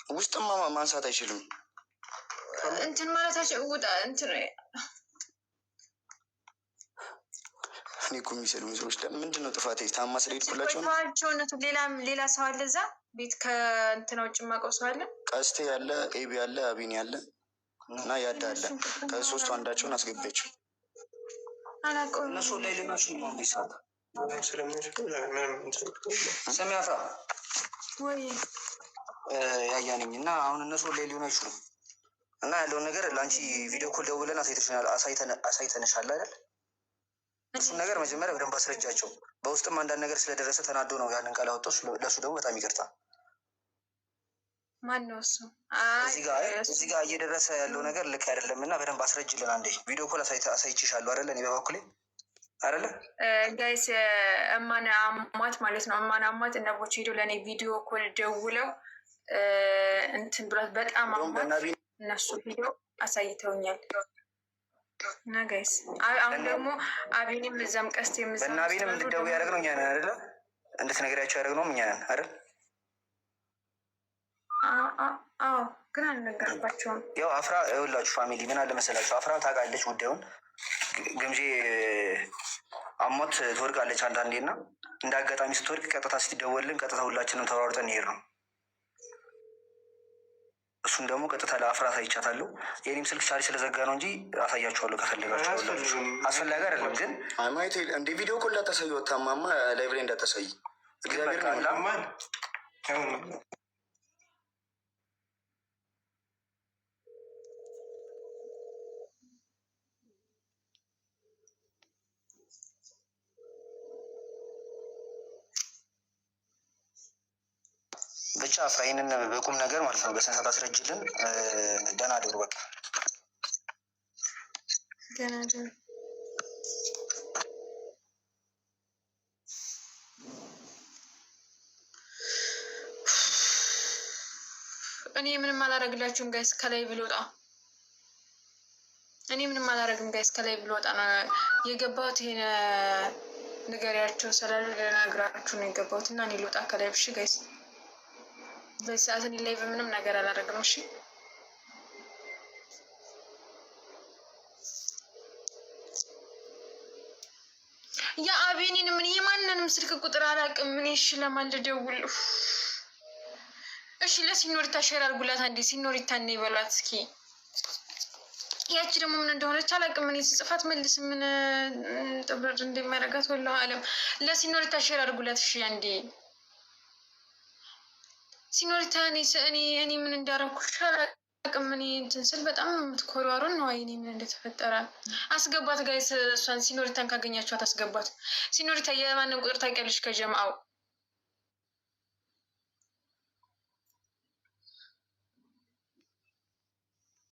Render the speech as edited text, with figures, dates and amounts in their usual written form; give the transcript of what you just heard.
ውስጥማ ማንሳት አይችልም። እንትን ማለታቸው ውጣ እንትን እኔ እኮ የሚሰሉኝ ሰዎች ምንድን ነው ጥፋቴ? ታማ ስለሄድኩላቸው ነው። ተዋቸውነቱ ሌላ ሰው አለ እዛ ቤት ከእንትና ውጭ የማውቀው ሰው አለ። ቀስቴ ያለ፣ ኤቢ ያለ፣ አቢኒ ያለ እና ያዳ አለ። ከሶስቱ አንዳቸውን አስገቢያቸው። አላውቀውም። እነሱ ላይ ልናችሁ ነው ሚሳት ሰሚ አፍራ ወይ ያያነኝ እና አሁን እነሱ ላይ ሊሆኑ አይችሉም እና ያለውን ነገር ለአንቺ ቪዲዮ ኮል ደውለን አሳይተንሻል አይደል? እሱን ነገር መጀመሪያ በደንብ አስረጃቸው። በውስጥም አንዳንድ ነገር ስለደረሰ ተናዶ ነው ያንን ቃል ያወጣው። ለእሱ ደግሞ በጣም ይቅርታ። ማነው እሱ? እዚህ ጋር እየደረሰ ያለው ነገር ልክ አይደለም እና በደንብ አስረጅልን። አንዴ ቪዲዮ ኮል አሳይችሻለሁ አይደለ? እኔ በበኩሌ አይደለ ጋይስ እማን አሟት ማለት ነው። እማን አሟት እና ቦቼ ሄዶ ለእኔ ቪዲዮ ኮል ደውለው እንትን ብሏት በጣም አሟት። እነሱ ቪዲዮ አሳይተውኛል እና ጋይስ አሁን ደግሞ አቢኒም እዛም ቀስት እና አቢኒም እንድትደውይ ያደረግነው እኛ ነን አይደለ? እንድትነግሪያቸው ያደረግነው እኛ ነን አይደል? አዎ ግን አልነገርኳቸውም። ያው አፍራ ይኸውላችሁ ፋሚሊ ምን አለ መሰላችሁ፣ አፍራ ታውቃለች ጉዳዩን። ግምጄ አሞት ትወድቃለች አንዳንዴ እና እንደ አጋጣሚ ስትወድቅ ቀጥታ ስትደወልን ቀጥታ ሁላችንም ተሯሩጠን ይሄድ ነው። እሱን ደግሞ ቀጥታ ለአፍራ አሳይቻታለሁ። የኔም ስልክ ቻርጅ ስለዘጋ ነው እንጂ አሳያችኋለሁ ከፈለጋችሁ። አስፈላጊ አይደለም ግን ማየት እንደ ቪዲዮ ኮል እንዳታሳይ ወታማማ ላይብሬ እንዳታሳይ እግዚአብሔር ብቻ አፍራይንን በቁም ነገር ማለት ነው በስነስርዓት አስረጅልን። ደህና አደሩ። በቃ ደህና አደሩ። እኔ ምንም አላደርግላችሁም ጋይስ፣ ከላይ ብልወጣ እኔ ምንም አላደርግም ጋይስ፣ ከላይ ብልወጣ ነው የገባሁት። ይሄን ንገሪያቸው ስላሉ ልነግራችሁ ነው የገባሁት እና እኔ ልወጣ ከላይ። እሺ ጋይስ በዚህ ሰዓት እኔ ላይ በምንም ነገር አላደረግም። እሺ የአቤኒን ምን የማንንም ስልክ ቁጥር አላውቅም። ምን እሺ ለማን ልደውል? እሺ ለሲኖሪታ ሼር አድርጉላት አንዴ። ሲኖሪታ እኔ ይበሏት እስኪ። ያቺ ደግሞ ምን እንደሆነች አላውቅም። እኔ ስጽፋት መልስ ምን ጥብር እንደሚያደርጋት ወላሂ አለም። ለሲኖሪታ ሼር አድርጉላት እሺ አንዴ። ሲኖሪታ እኔ ምን እንዳረኩሽ አላውቅም። እኔ እንትን ስል በጣም የምትኮሯሩን ነው። እኔ ምን እንደተፈጠረ አስገባት ጋይስ። እሷን ሲኖሪታን ካገኛችኋት አስገባት። ሲኖሪታ የማንን ቁጥር ታውቂያለሽ? ከጀማው